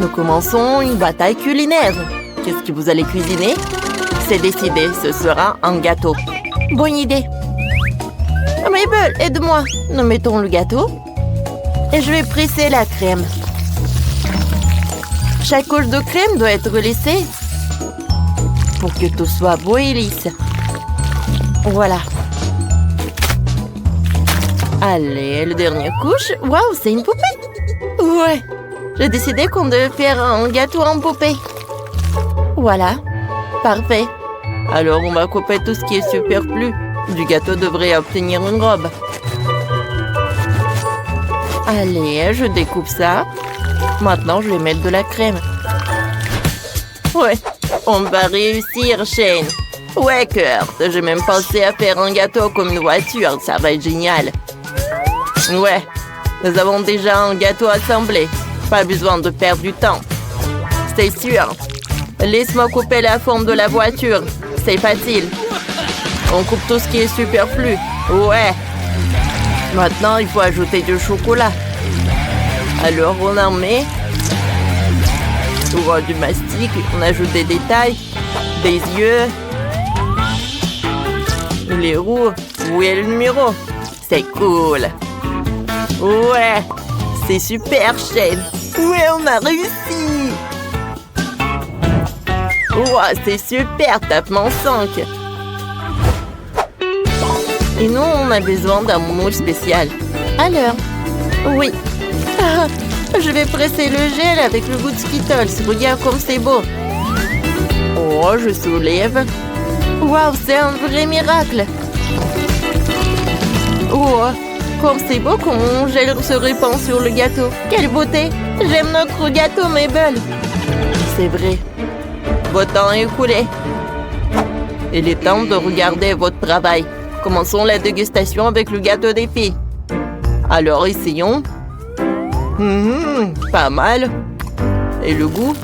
Nous commençons une bataille culinaire. Qu'est-ce que vous allez cuisiner? C'est décidé, ce sera un gâteau. Bonne idée. Mabel, aide-moi. Nous mettons le gâteau et je vais presser la crème. Chaque couche de crème doit être laissée pour que tout soit beau et lisse. Voilà. Allez, la dernière couche. Waouh, c'est une poupée. Ouais. J'ai décidé qu'on devait faire un gâteau en poupée. Voilà. Parfait. Alors, on va couper tout ce qui est superflu. Du gâteau devrait obtenir une robe. Allez, je découpe ça. Maintenant, je vais mettre de la crème. Ouais, on va réussir, Shane. Ouais, Kurt, j'ai même pensé à faire un gâteau comme une voiture. Ça va être génial. Ouais, nous avons déjà un gâteau assemblé. Pas besoin de perdre du temps. C'est sûr. Laisse-moi couper la forme de la voiture. C'est facile. On coupe tout ce qui est superflu. Ouais. Maintenant, il faut ajouter du chocolat. Alors, on en met. Oh, du mastic. On ajoute des détails. Des yeux. Les roues. Où est le numéro? C'est cool. Ouais. C'est super, chef. Ouais, on a réussi. Oh, c'est super. Tapement 5. Et nous, on a besoin d'un moule spécial. Alors, oui. Ah, je vais presser le gel avec le goût de Skittles. Regarde comme c'est beau. Oh, je soulève. Waouh, c'est un vrai miracle. Oh, comme c'est beau quand mon gel se répand sur le gâteau. Quelle beauté. J'aime notre gâteau, Mabel. C'est vrai. Votre temps est écoulé. Il est temps de regarder votre travail. Commençons la dégustation avec le gâteau des filles. Alors, essayons. Pas mal. Et le goût?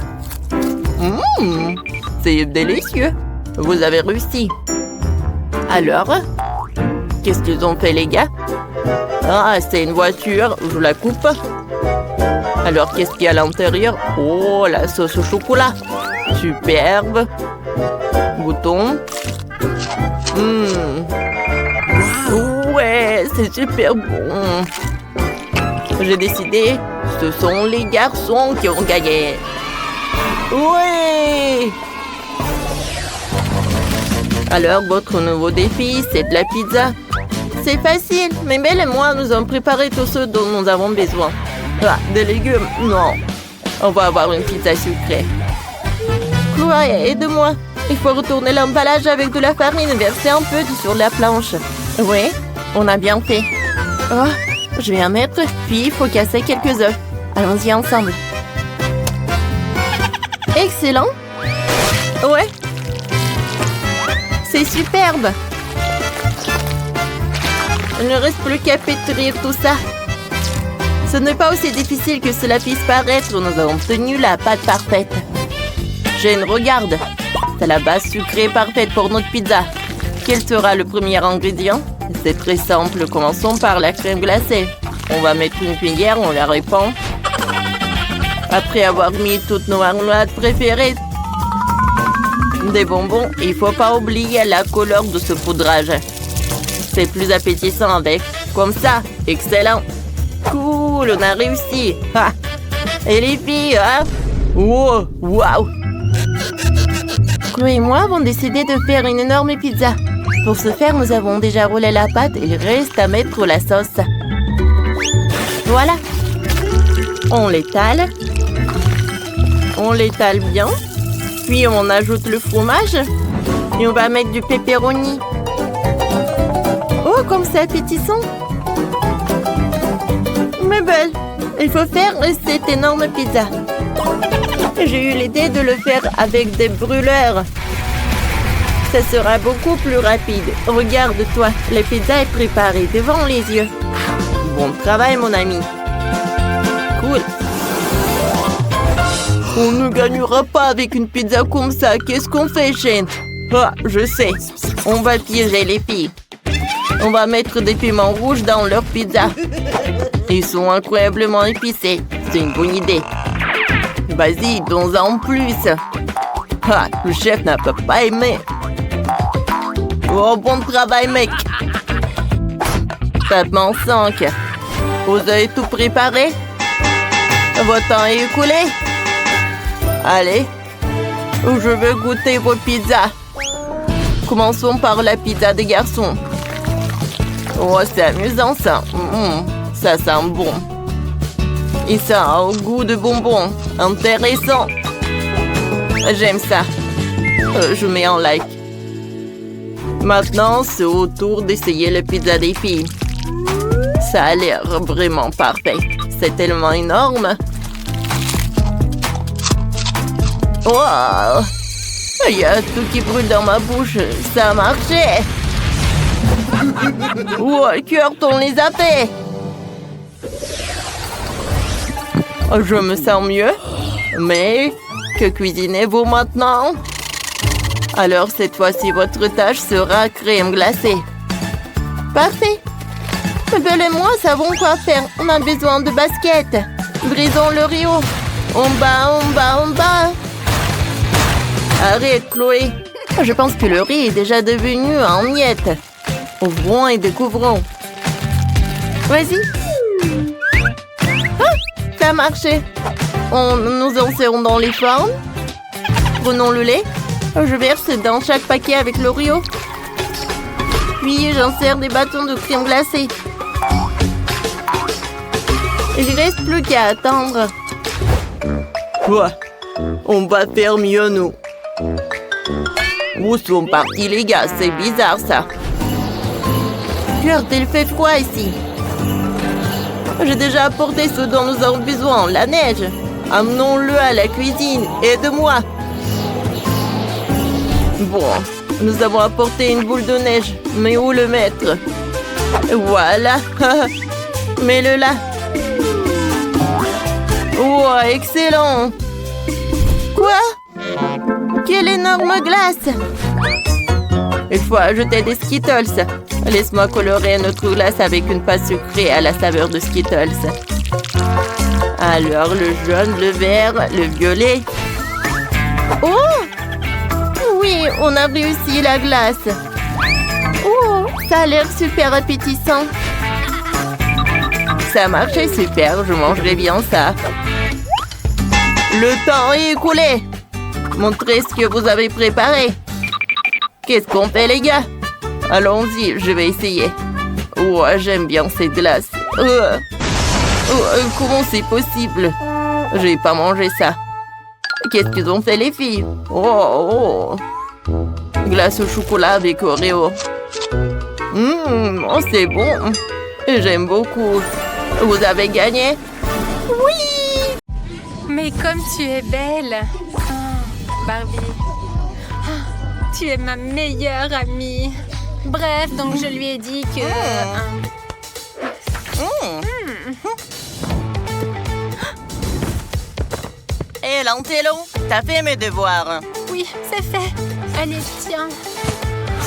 C'est délicieux. Vous avez réussi. Alors, qu'est-ce qu'ils ont fait, les gars? Ah, c'est une voiture. Je la coupe. Alors, qu'est-ce qu'il y a à l'intérieur? Oh, la sauce au chocolat. Superbe. Bouton. Ouais, c'est super bon. J'ai décidé, ce sont les garçons qui ont gagné. Ouais. Alors, votre nouveau défi, c'est de la pizza. C'est facile. Mabel et moi, nous avons préparé tout ce dont nous avons besoin. Ah, des légumes? Non. On va avoir une pizza sucrée. Chloé, aide-moi. Il faut retourner l'emballage avec de la farine et verser un peu sur la planche. Oui, on a bien fait. Oh, je vais en mettre, puis il faut casser quelques œufs. Allons-y ensemble. Excellent. Ouais. C'est superbe. Il ne reste plus qu'à pétrir tout ça. Ce n'est pas aussi difficile que cela puisse paraître. Nous avons obtenu la pâte parfaite. Jane, regarde. C'est la base sucrée parfaite pour notre pizza. Quel sera le premier ingrédient? C'est très simple. Commençons par la crème glacée. On va mettre une cuillère, on la répand. Après avoir mis toutes nos marmelades préférées, des bonbons, il ne faut pas oublier la couleur de ce poudrage. C'est plus appétissant avec. Comme ça, excellent. Cool, on a réussi. Ha. Et les filles, hein? Wow, wow. Chloé et moi avons décidé de faire une énorme pizza. Pour ce faire, nous avons déjà roulé la pâte et il reste à mettre la sauce. Voilà. On l'étale. On l'étale bien. Puis on ajoute le fromage. Et on va mettre du pepperoni. Oh, comme c'est appétissant. Mabel, il faut faire cette énorme pizza. J'ai eu l'idée de le faire avec des brûleurs. Ça sera beaucoup plus rapide. Regarde-toi, la pizza est préparée devant les yeux. Bon travail, mon ami. Cool. On ne gagnera pas avec une pizza comme ça. Qu'est-ce qu'on fait, Shane? Ah, je sais. On va piéger les filles. On va mettre des piments rouges dans leur pizza. Ils sont incroyablement épicés. C'est une bonne idée. Vas-y, donne-en plus. Ah, le chef n'a pas aimé. Oh, bon travail, mec. Tapement 5. Vous avez tout préparé? Votre temps est écoulé? Allez, je veux goûter vos pizzas. Commençons par la pizza des garçons. Oh, c'est amusant ça. Ça sent bon. Et ça a un goût de bonbon. Intéressant. J'aime ça. Je mets un like. Maintenant, c'est au tour d'essayer la pizza des filles. Ça a l'air vraiment parfait. C'est tellement énorme. Wow! Il y a tout qui brûle dans ma bouche. Ça a marché. Oh, le cœur, on les a fait. Je me sens mieux. Mais que cuisinez-vous maintenant? Alors, cette fois-ci, votre tâche sera crème glacée. Parfait. Belle et moi savons quoi faire. On a besoin de baskets. Brisons le Rio. En bas, en bas, en bas. Arrête, Chloé. Je pense que le riz est déjà devenu en miettes. Ouvrons et découvrons. Vas-y. Ah, ça a marché. Nous insérons dans les formes. Prenons le lait. Je verse dans chaque paquet avec l'Oreo. Puis j'insère des bâtons de crème glacée. Il ne reste plus qu'à attendre. Ouais, on va faire mieux, nous. Où sont partis les gars? C'est bizarre, ça. Kurt, il fait froid ici. J'ai déjà apporté ce dont nous avons besoin, la neige. Amenons-le à la cuisine. Aide-moi. Bon, nous avons apporté une boule de neige. Mais où le mettre? Voilà. Mets-le là. Wow, excellent. Quoi? Quelle énorme glace! Il faut ajouter des Skittles. Laisse-moi colorer notre glace avec une pâte sucrée à la saveur de Skittles. Alors, le jaune, le vert, le violet. Oh! Oui, on a réussi la glace. Oh, ça a l'air super appétissant. Ça a marché super, je mangerai bien ça. Le temps est écoulé. Montrez ce que vous avez préparé. Qu'est-ce qu'on fait, les gars? Allons-y, je vais essayer. Oh, j'aime bien cette glace. Comment c'est possible? Je vais pas manger ça. Qu'est-ce qu'ils ont fait, les filles? Oh. Glace au chocolat avec Oreo. Oh, c'est bon. J'aime beaucoup. Vous avez gagné? Oui! Mais comme tu es belle. Barbie. Tu es ma meilleure amie. Bref, donc je lui ai dit que... Hé, Lantello, t'as fait mes devoirs? Oui, c'est fait. Allez, tiens.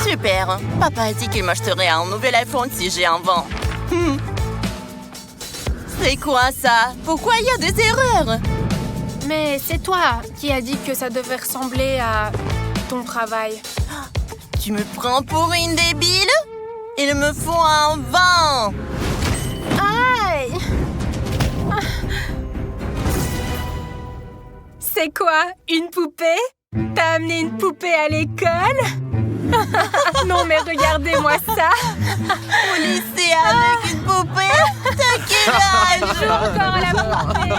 Super. Papa a dit qu'il m'achèterait un nouvel iPhone si j'ai un vent. C'est quoi ça? Pourquoi il y a des erreurs? Mais c'est toi qui as dit que ça devait ressembler à ton travail. Tu me prends pour une débile? Il me faut un vent. Aïe! C'est quoi? Une poupée? T'as amené une poupée à l'école? Non, mais regardez-moi ça! Au lycée avec une poupée? T'as quel âge? Joue encore à la poupée!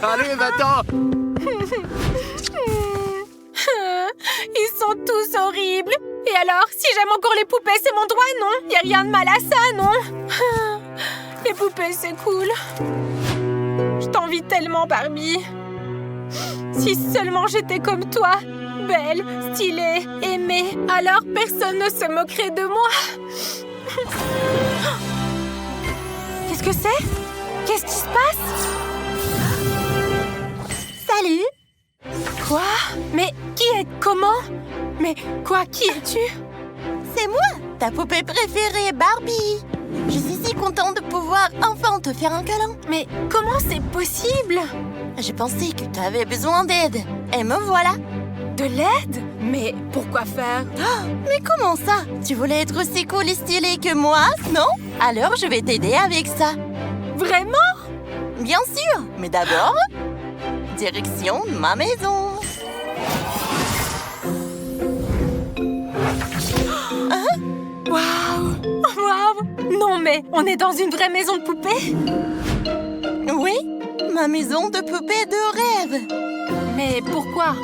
Allez, va-t'en! Ils sont tous horribles. Et alors, si j'aime encore les poupées, c'est mon droit, non? Y a rien de mal à ça, non? Les poupées, c'est cool. Je t'envie tellement, Barbie. Si seulement j'étais comme toi, belle, stylée, aimée, alors personne ne se moquerait de moi. Qu'est-ce que c'est? Qu'est-ce qui se passe? Comment? Mais quoi? Qui es-tu? C'est moi, ta poupée préférée, Barbie. Je suis si contente de pouvoir enfin te faire un câlin. Mais comment c'est possible? Je pensais que tu avais besoin d'aide. Et me voilà. De l'aide? Mais pourquoi faire? Mais comment ça? Tu voulais être aussi cool et stylé que moi, non? Alors je vais t'aider avec ça. Vraiment? Bien sûr, mais d'abord, direction ma maison. Waouh! Waouh! Non mais, on est dans une vraie maison de poupées? Oui, ma maison de poupée de rêve. Mais pourquoi?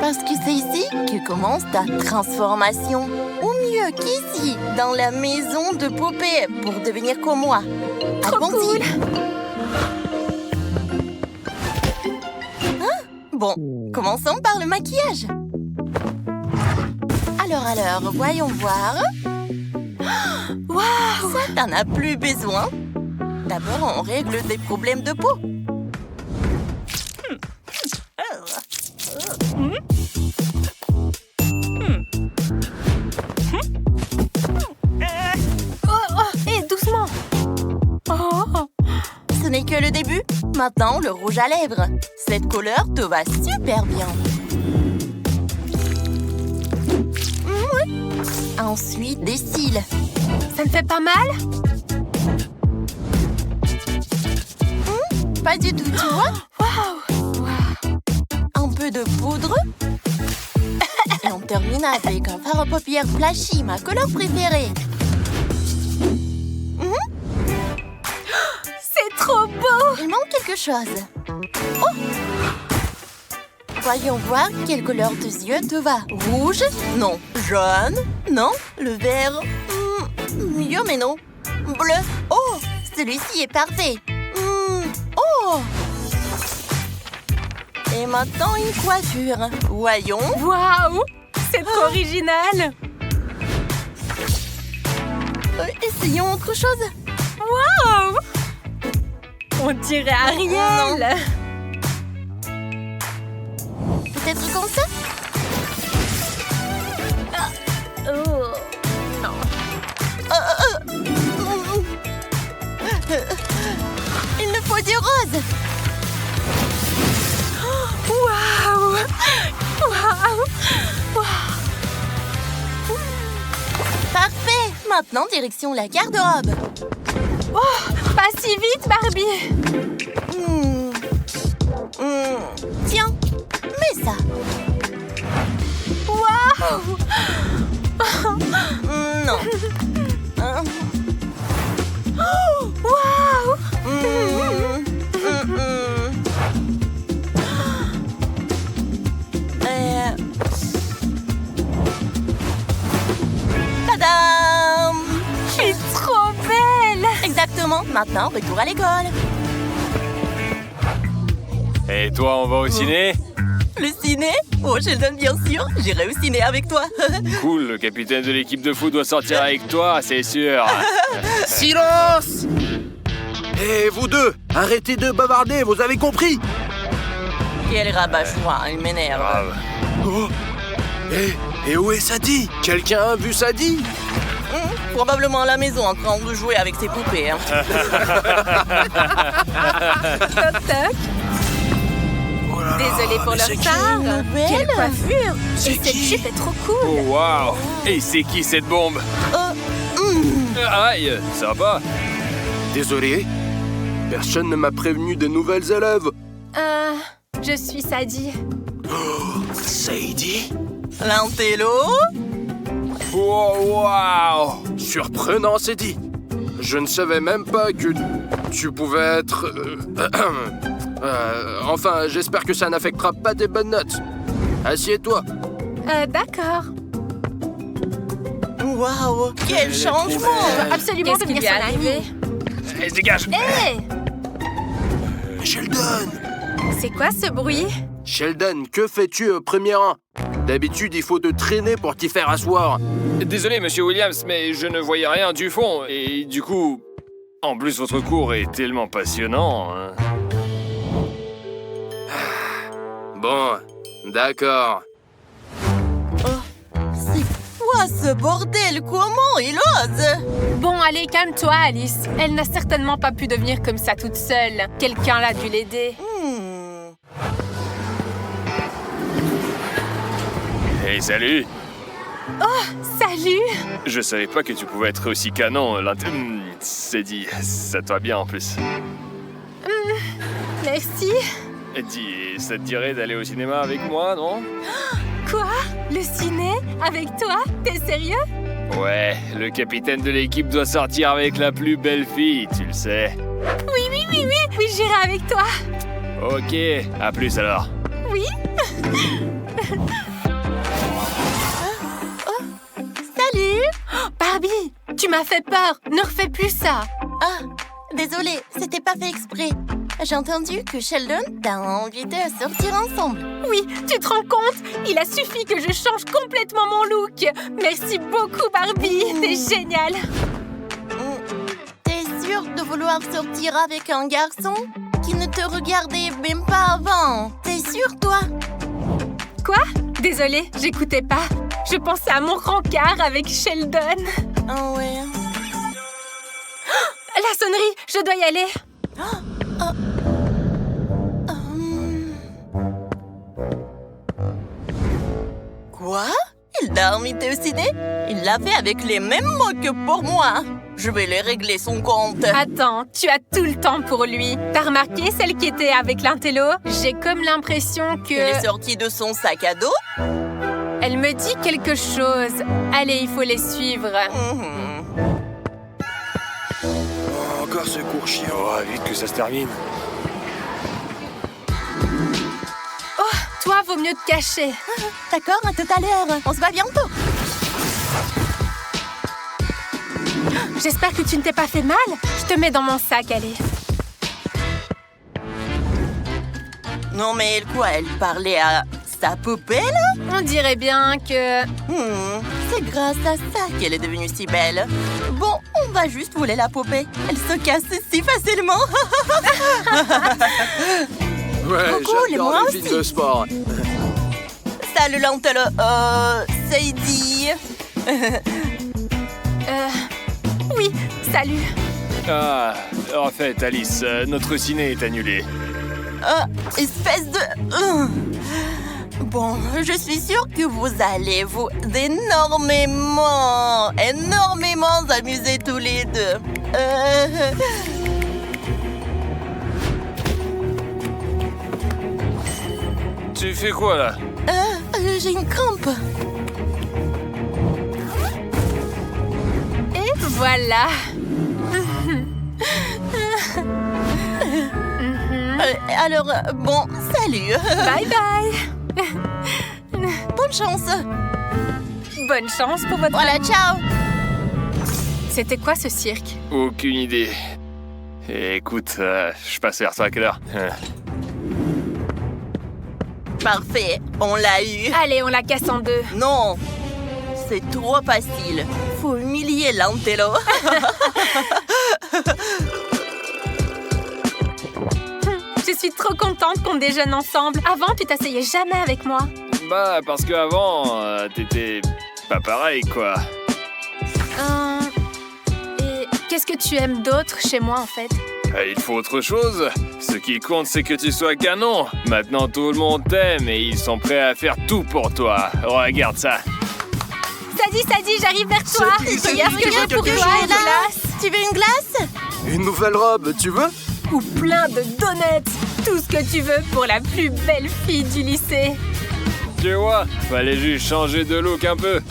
Parce que c'est ici que commence ta transformation. Ou mieux qu'ici, dans la maison de poupée, pour devenir comme moi. Trop cool! Bon, commençons par le maquillage. Alors, voyons voir. Waouh! Ça, t'en as plus besoin. D'abord, on règle des problèmes de peau. Et doucement! Oh! Ce n'est que le début. Maintenant, le rouge à lèvres. Cette couleur te va super bien. Oui. Ensuite, des cils. Ça ne fait pas mal? Pas du tout, tu vois? Waouh! Un peu de poudre. Et on termine avec un fard à paupières flashy, ma couleur préférée. C'est trop beau! Il manque quelque chose. Oh! Voyons voir quelle couleur tes yeux te va. Rouge? Non. Jaune? Non. Le vert? Mieux, mais non. Bleu? Oh! Celui-ci est parfait. Oh! Et maintenant, une coiffure. Voyons. Waouh! C'est trop original! Essayons autre chose. Waouh! On dirait Ariel! Peut-être comme ça? Oh! Non. Il nous faut du rose. Waouh! Waouh! Waouh! Parfait. Maintenant, direction la garde-robe. Oh! Pas si vite, Barbie! Tiens, mets ça. Waouh! Non. Waouh! Tadam! Je suis trop belle! Exactement. Maintenant, retour à l'école. Et toi, on va au ciné? Le ciné? Oh, Sheldon, bien sûr. J'irai au ciné avec toi. Cool, le capitaine de l'équipe de foot doit sortir avec toi, c'est sûr. Silence! Et vous deux, arrêtez de bavarder, vous avez compris? Quel rabat-joie, il m'énerve. Grave. Oh. Et où est Sadie? Quelqu'un a vu Sadie? Probablement à la maison en train de jouer avec ses poupées. Toc toc! Oh là là, Désolée pour mais leur c'est qui? tard! nouvelle? Quelle coiffure! C'est Et cette qui? jupe est trop Oh, cool! waouh! Et c'est qui cette bombe? Aïe, sympa. Désolé, personne ne m'a prévenu des nouvelles élèves. Je suis Sadie. Sadie? L'intello? Oh, waouh! Surprenant, Sadie. Je ne savais même pas que tu pouvais être... enfin, j'espère que ça n'affectera pas tes bonnes notes. Assieds-toi. D'accord. Waouh, quel changement! Absolument Qu'est-ce qui devenir lui est son arrivé? ami. Allez, dégage! Hé! Sheldon! C'est quoi ce bruit? Sheldon, que fais-tu au premier rang? D'habitude, il faut te traîner pour t'y faire asseoir. Désolé, monsieur Williams, mais je ne voyais rien du fond. Et du coup... En plus, votre cours est tellement passionnant. Hein. Bon, d'accord. quoi ce bordel? Comment il ose? Bon, allez, calme-toi, Alice. Elle n'a certainement pas pu devenir comme ça toute seule. Quelqu'un l'a dû l'aider. Hey, salut! Salut! Je savais pas que tu pouvais être aussi canon. C'est dit, ça te va bien en plus. Merci. Dis, ça te dirait d'aller au cinéma avec moi, non? Quoi? Le ciné? Avec toi? T'es sérieux? Ouais, le capitaine de l'équipe doit sortir avec la plus belle fille, tu le sais. Oui, j'irai avec toi. Ok, à plus alors. Oui? Salut! Barbie, tu m'as fait peur. Ne refais plus ça. Ah, désolée, c'était pas fait exprès. J'ai entendu que Sheldon t'a invité à sortir ensemble. Oui, tu te rends compte? Il a suffi que je change complètement mon look. Merci beaucoup, Barbie. T'es géniale. T'es sûre de vouloir sortir avec un garçon qui ne te regardait même pas avant? T'es sûre, toi? Quoi? Désolée, j'écoutais pas. Je pensais à mon rencard avec Sheldon. Ah ouais. La sonnerie, je dois y aller. Quoi? Il t'a invité au ciné? Il l'a fait avec les mêmes mots que pour moi. Je vais les régler son compte. Attends, tu as tout le temps pour lui. T'as remarqué celle qui était avec l'intello? J'ai comme l'impression que... Il est sorti de son sac à dos? Elle me dit quelque chose. Allez, il faut les suivre. Oh, encore ce cours chiant. Oh, vite que ça se termine. Oh, toi, vaut mieux te cacher. D'accord, à tout à l'heure. On se voit bientôt. J'espère que tu ne t'es pas fait mal. Je te mets dans mon sac, allez. Non mais quoi, elle parlait à sa poupée là? On dirait bien que... C'est grâce à ça qu'elle est devenue si belle. Bon, on va juste voler la poupée. Elle se casse si facilement. Ouais, Coucou, les j'adore moi les films aussi. de sport. Salut l'antelo. Sadie. Oui, salut. Ah, en fait, Alice, notre ciné est annulé. Espèce de... Bon, je suis sûre que vous allez vous énormément amuser tous les deux. Tu fais quoi, là? J'ai une crampe. Et voilà. Alors, bon, salut. Bye bye. Bonne chance. Bonne chance pour votre... Voilà, ciao. C'était quoi ce cirque? Aucune idée. Écoute, je passe vers toi à quelle heure? Parfait, on l'a eu. Allez, on la casse en deux. Non, c'est trop facile. Faut humilier l'antello. Je suis trop contente qu'on déjeune ensemble. Avant, tu t'asseyais jamais avec moi. Bah, parce qu'avant, t'étais pas pareil, quoi. Et qu'est-ce que tu aimes d'autre chez moi, en fait? Il faut autre chose. Ce qui compte, c'est que tu sois canon. Maintenant, tout le monde t'aime et ils sont prêts à faire tout pour toi. Regarde ça. Sadie, j'arrive vers toi. Sadie, Regarde ce que j'ai pour quelque toi, chose, une là. glace. Tu veux une glace? Une nouvelle robe, tu veux? Ou plein de donuts. Tout ce que tu veux pour la plus belle fille du lycée. Tu vois, fallait juste changer de look un peu.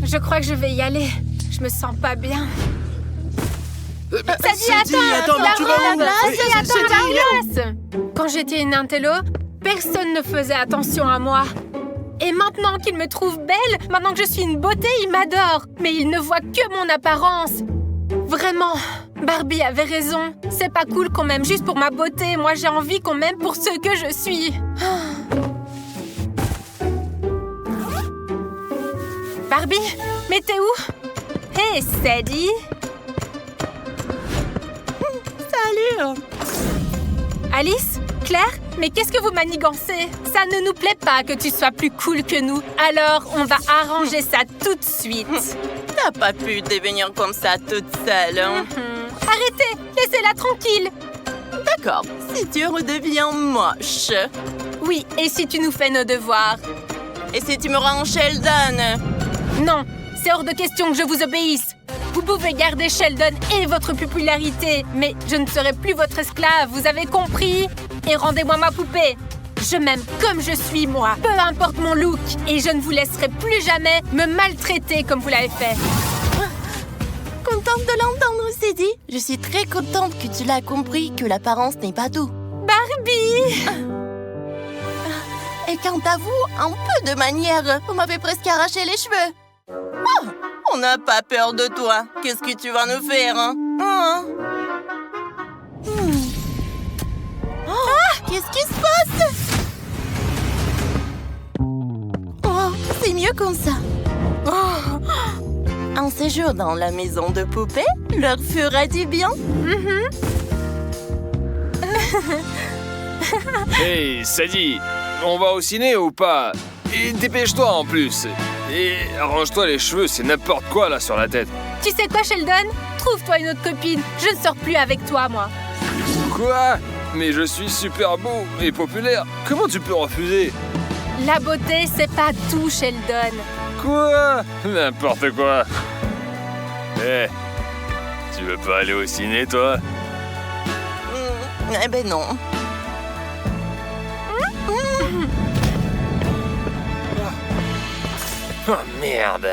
Je crois que je vais y aller. Je me sens pas bien. Sadie, attends, mais tu vas où? Attends la glace. Quand j'étais une intello, personne ne faisait attention à moi. Et maintenant qu'il me trouve belle, maintenant que je suis une beauté, il m'adore. Mais il ne voit que mon apparence. Vraiment, Barbie avait raison. C'est pas cool qu'on m'aime juste pour ma beauté. Moi, j'ai envie qu'on m'aime pour ce que je suis. Barbie, mais t'es où? Hey, Sadie. Salut. Alice? Claire? Mais qu'est-ce que vous manigancez? Ça ne nous plaît pas que tu sois plus cool que nous. Alors, on va arranger ça tout de suite. T'as pas pu devenir comme ça toute seule, hein? Arrêtez! Laissez-la tranquille! D'accord, si tu redeviens moche. Oui, et si tu nous fais nos devoirs? Et si tu me rends Sheldon? Non, c'est hors de question que je vous obéisse. Vous pouvez garder Sheldon et votre popularité, mais je ne serai plus votre esclave, vous avez compris? Et rendez-moi ma poupée. Je m'aime comme je suis, moi, peu importe mon look. Et je ne vous laisserai plus jamais me maltraiter comme vous l'avez fait. Contente de l'entendre, Sadie. Je suis très contente que tu l'as compris, que l'apparence n'est pas tout. Barbie! Et quant à vous, un peu de manière, vous m'avez presque arraché les cheveux. Oh, on n'a pas peur de toi. Qu'est-ce que tu vas nous faire, hein? Qu'est-ce qui se passe? Oh, c'est mieux comme ça. Un séjour dans la maison de poupées leur fera du bien. Hey, Sadie, on va au ciné ou pas? Et dépêche-toi en plus. Et arrange-toi les cheveux, c'est n'importe quoi là sur la tête. Tu sais quoi, Sheldon? Trouve-toi une autre copine. Je ne sors plus avec toi, moi. Quoi? Mais je suis super beau et populaire. Comment tu peux refuser? La beauté, c'est pas tout, Sheldon. Quoi? N'importe quoi. Eh, tu veux pas aller au ciné, toi? Eh ben non. Oh merde.